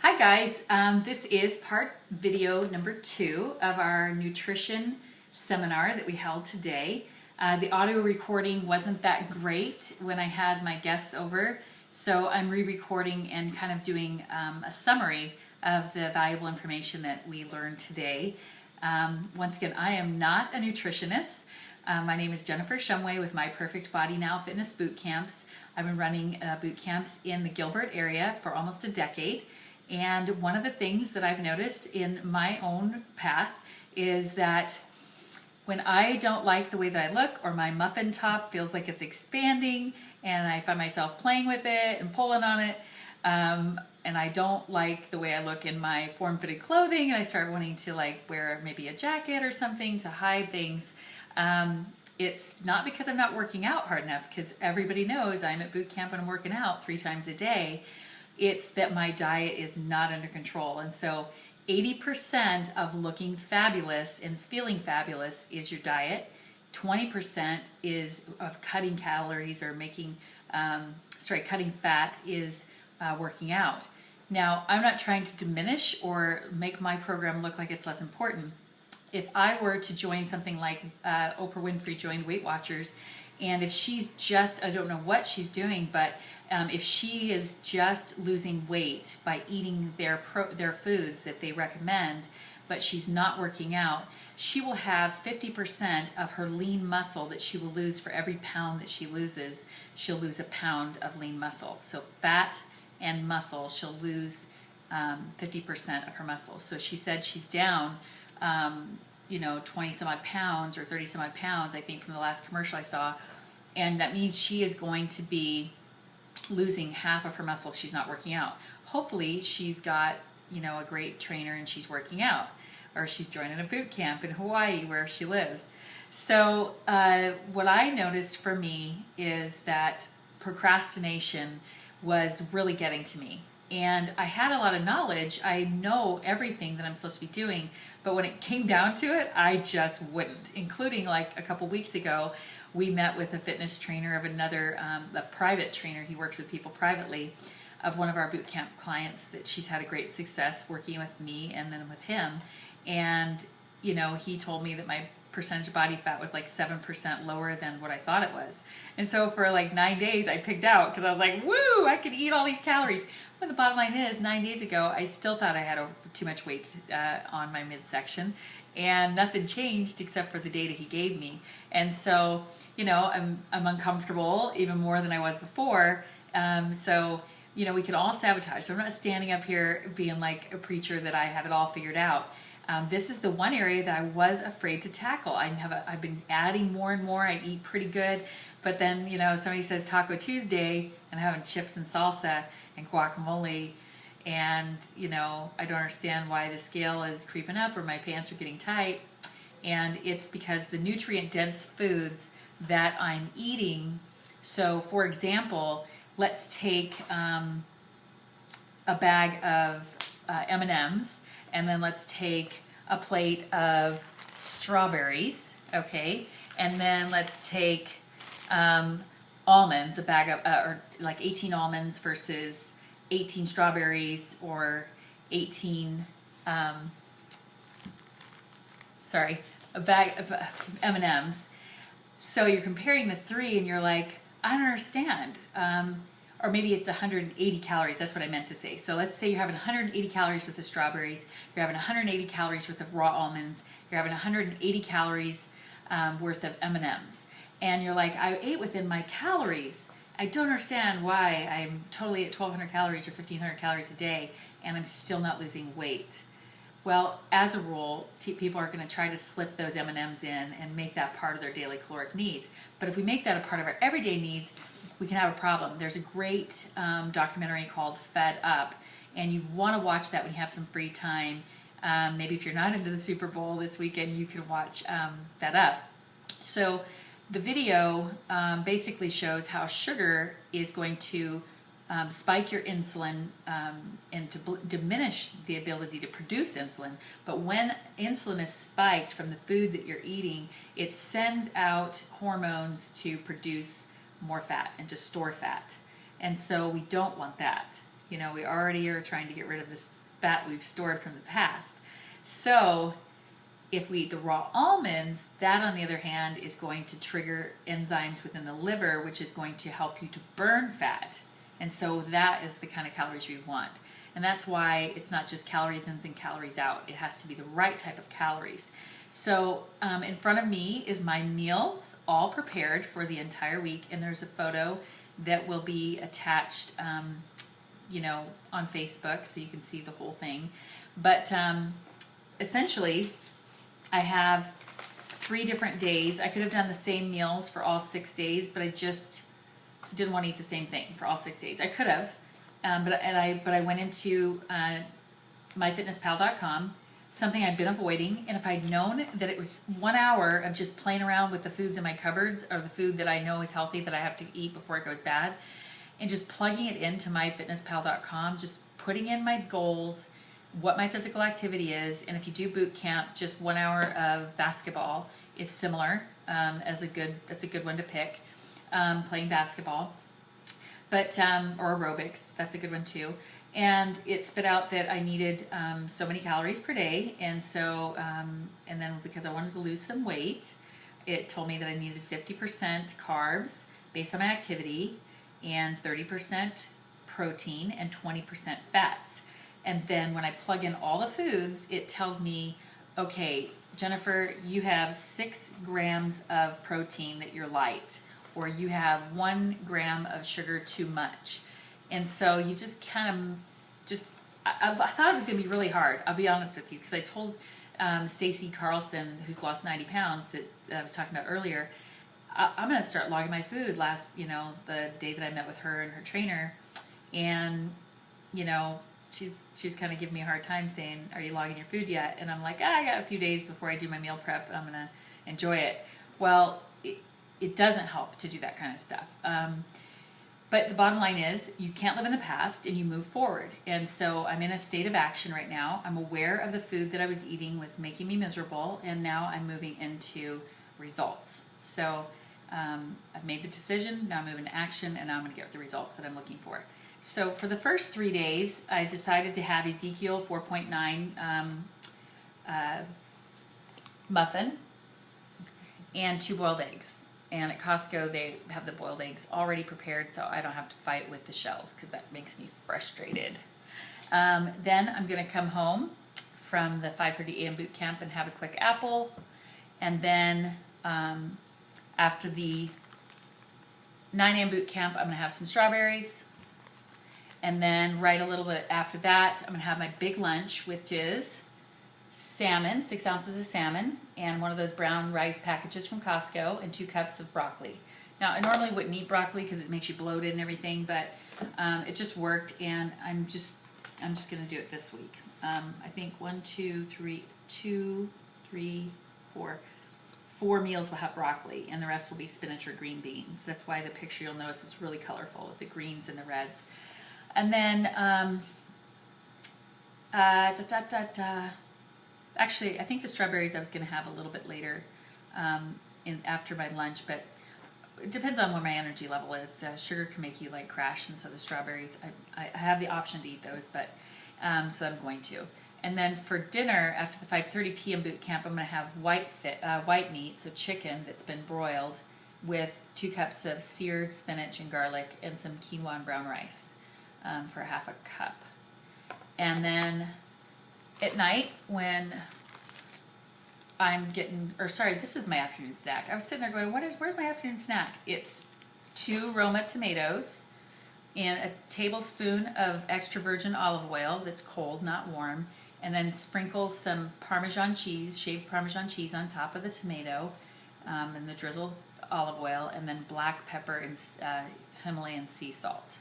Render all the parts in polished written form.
Hi guys, this is video number 2 of our nutrition seminar that we held today. The audio recording wasn't that great when I had my guests over, so I'm re-recording and kind of doing a summary of the valuable information that we learned today. Once again, I am not a nutritionist. My name is Jennifer Shumway with My Perfect Body Now Fitness Boot Camps. I've been running boot camps in the Gilbert area for almost a decade. And one of the things that I've noticed in my own path is that when I don't like the way that I look, or my muffin top feels like it's expanding and I find myself playing with it and pulling on it, and I don't like the way I look in my form-fitted clothing, and I start wanting to wear maybe a jacket or something to hide things, it's not because I'm not working out hard enough, because everybody knows I'm at boot camp and I'm working out 3 times a day. It's that my diet is not under control. And so 80% of looking fabulous and feeling fabulous is your diet. 20% is of cutting calories or cutting fat is working out. Now, I'm not trying to diminish or make my program look like it's less important. If I were to join something like Oprah Winfrey joined Weight Watchers, and if she's just, I don't know what she's doing, but if she is just losing weight by eating their foods that they recommend, but she's not working out, she will have 50% of her lean muscle that she will lose for every pound that she loses. She'll lose a pound of lean muscle. So fat and muscle, she'll lose 50% of her muscle. So she said she's down 20 some odd pounds or 30 some odd pounds, I think, from the last commercial I saw. And that means she is going to be losing half of her muscle if she's not working out. Hopefully she's got, a great trainer and she's working out, or she's joining a boot camp in Hawaii where she lives. So what I noticed for me is that procrastination was really getting to me. And I had a lot of knowledge. I know everything that I'm supposed to be doing, but when it came down to it, I just wouldn't. Including a couple weeks ago, we met with a fitness trainer of another, a private trainer. He works with people privately, of one of our boot camp clients that she's had a great success working with me and then with him. And, he told me that my percentage of body fat was 7% lower than what I thought it was. And so for 9 days I picked out, because I was like, woo, I could eat all these calories. But the bottom line is, 9 days ago, I still thought I had too much weight on my midsection, and nothing changed except for the data he gave me. And so, I'm uncomfortable even more than I was before. We can all sabotage. So I'm not standing up here being like a preacher that I have it all figured out. This is the one area that I was afraid to tackle. I've been adding more and more. I eat pretty good, but then somebody says Taco Tuesday, and I'm having chips and salsa and guacamole, and I don't understand why the scale is creeping up or my pants are getting tight. And it's because the nutrient dense foods that I'm eating. So for example, let's take a bag of M&Ms, and then let's take a plate of strawberries, okay? And then let's take almonds, a bag of, or 18 almonds versus 18 strawberries, or 18, a bag of M&Ms. So you're comparing the 3 and you're like, I don't understand. Or maybe it's 180 calories. That's what I meant to say. So let's say you're having 180 calories with the strawberries. You're having 180 calories worth of raw almonds. You're having 180 calories worth of M&Ms. And you're like, I ate within my calories. I don't understand why I'm totally at 1,200 calories or 1,500 calories a day and I'm still not losing weight. Well, as a rule, people are going to try to slip those M&Ms in and make that part of their daily caloric needs. But if we make that a part of our everyday needs, we can have a problem. There's a great documentary called Fed Up, and you want to watch that when you have some free time. Maybe if you're not into the Super Bowl this weekend, you can watch Fed Up. So the video basically shows how sugar is going to spike your insulin and to diminish the ability to produce insulin. But when insulin is spiked from the food that you're eating, it sends out hormones to produce more fat and to store fat. And so we don't want that. You know, we already are trying to get rid of this fat we've stored from the past. So if we eat the raw almonds, that on the other hand is going to trigger enzymes within the liver, which is going to help you to burn fat. And so that is the kind of calories we want. And that's why it's not just calories in and calories out. It has to be the right type of calories. So in front of me is my meals, all prepared for the entire week. And there's a photo that will be attached, you know, on Facebook, so you can see the whole thing. But essentially, I have 3 different days. I could have done the same meals for all 6 days, but I just didn't want to eat the same thing for all 6 days. I could have, but I went into myfitnesspal.com, something I've been avoiding, and if I'd known that it was 1 hour of just playing around with the foods in my cupboards, or the food that I know is healthy that I have to eat before it goes bad, and just plugging it into myfitnesspal.com, just putting in my goals, what my physical activity is, and if you do boot camp, just 1 hour of basketball is similar, that's a good one to pick, playing basketball, but or aerobics, that's a good one too. And it spit out that I needed so many calories per day, and so and then because I wanted to lose some weight, it told me that I needed 50% carbs based on my activity, and 30% protein and 20% fats. And then when I plug in all the foods, it tells me, okay, Jennifer, you have 6 grams of protein that you're light, or you have 1 gram of sugar too much. And so you just kind of I thought it was going to be really hard, I'll be honest with you, because I told Stacy Carlson, who's lost 90 pounds, that I was talking about earlier, I'm going to start logging my food the day that I met with her and her trainer. And, you know, she's kind of giving me a hard time saying, are you logging your food yet? And I'm like, I got a few days before I do my meal prep, and I'm going to enjoy it. Well, it doesn't help to do that kind of stuff. But the bottom line is, you can't live in the past, and you move forward. And so I'm in a state of action right now. I'm aware of the food that I was eating was making me miserable, and now I'm moving into results. So I've made the decision, now I'm moving to action, and now I'm going to get the results that I'm looking for. So for the first 3 days, I decided to have Ezekiel 4.9 muffin and 2 boiled eggs. And at Costco, they have the boiled eggs already prepared, so I don't have to fight with the shells, because that makes me frustrated. Then I'm going to come home from the 5:30 a.m. boot camp and have a quick apple. And then after the 9 a.m. boot camp, I'm going to have some strawberries. And then right a little bit after that, I'm going to have my big lunch, which is salmon, 6 ounces of salmon, and one of those brown rice packages from Costco, and 2 cups of broccoli. Now, I normally wouldn't eat broccoli because it makes you bloated and everything, but it just worked, and I'm just going to do it this week. I think 4 meals will have broccoli, and the rest will be spinach or green beans. That's why the picture, you'll notice, it's really colorful with the greens and the reds. And then, actually, I think the strawberries I was going to have a little bit later after my lunch, but it depends on what my energy level is. Sugar can make you like crash, and so the strawberries, I have the option to eat those, but so I'm going to. And then for dinner, after the 5:30 p.m. boot camp, I'm going to have white meat, so chicken that's been broiled, with 2 cups of seared spinach and garlic, and some quinoa and brown rice for half a cup. And then at night, when I'm getting, this is my afternoon snack. I was sitting there going, where's my afternoon snack? It's 2 Roma tomatoes and a tablespoon of extra virgin olive oil that's cold, not warm, and then sprinkle some Parmesan cheese, shaved Parmesan cheese on top of the tomato, and the drizzled olive oil, and then black pepper and Himalayan sea salt.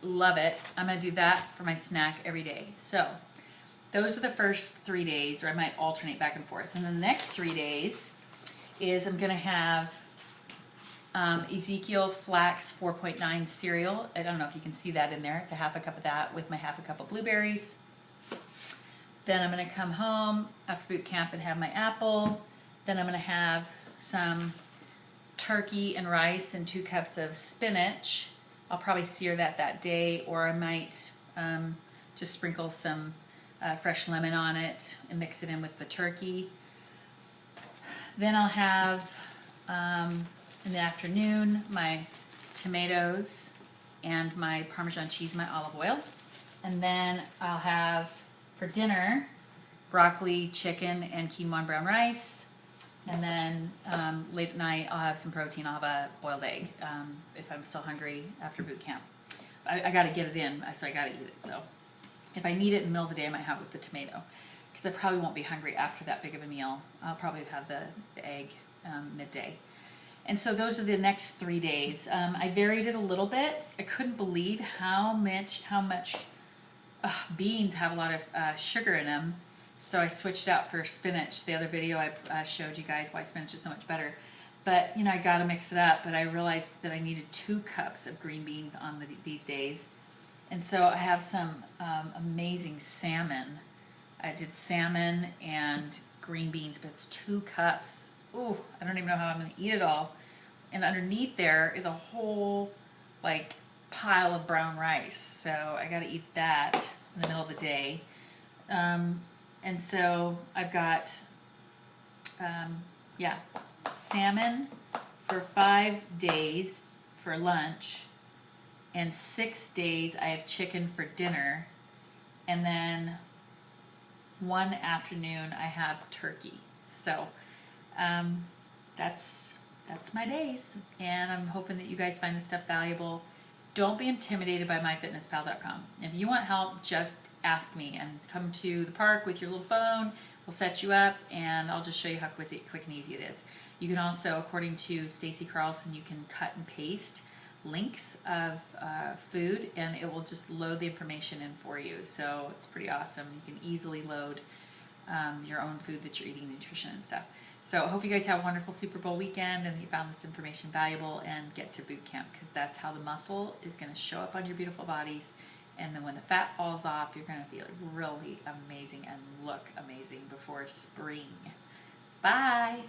Love it. I'm going to do that for my snack every day. So those are the first 3 days, or I might alternate back and forth. And then the next 3 days is I'm going to have Ezekiel Flax 4.9 cereal. I don't know if you can see that in there. It's a half a cup of that with my half a cup of blueberries. Then I'm going to come home after boot camp and have my apple. Then I'm going to have some turkey and rice and 2 cups of spinach. I'll probably sear that day, or I might Just sprinkle some fresh lemon on it and mix it in with the turkey. Then I'll have, in the afternoon, my tomatoes and my Parmesan cheese, my olive oil. And then I'll have, for dinner, broccoli, chicken, and quinoa and brown rice. And then late at night, I'll have some protein. I'll have a boiled egg if I'm still hungry after boot camp. I got to get it in, so I got to eat it. So if I need it in the middle of the day, I might have it with the tomato, because I probably won't be hungry after that big of a meal. I'll probably have the egg midday. And so those are the next 3 days. I varied it a little bit. I couldn't believe how much beans have a lot of sugar in them. So I switched out for spinach. The other video I showed you guys why spinach is so much better. But, I got to mix it up. But I realized that I needed 2 cups of green beans on these days. And so I have some amazing salmon. I did salmon and green beans, but it's 2 cups. Ooh, I don't even know how I'm going to eat it all. And underneath there is a whole, pile of brown rice. So I got to eat that in the middle of the day. And so I've got, salmon for 5 days for lunch, and 6 days I have chicken for dinner, and then one afternoon I have turkey. So that's my days, and I'm hoping that you guys find this stuff valuable. Don't be intimidated by myfitnesspal.com. If you want help, just ask me and come to the park with your little phone. We'll set you up, and I'll just show you how quick and easy it is. You can also, according to Stacy Carlson, you can cut and paste links of food, and it will just load the information in for you. So it's pretty awesome. You can easily load your own food that you're eating, nutrition and stuff. So I hope you guys have a wonderful Super Bowl weekend, and that you found this information valuable, and get to boot camp, because that's how the muscle is going to show up on your beautiful bodies. And then when the fat falls off, you're going to feel really amazing and look amazing before spring. Bye.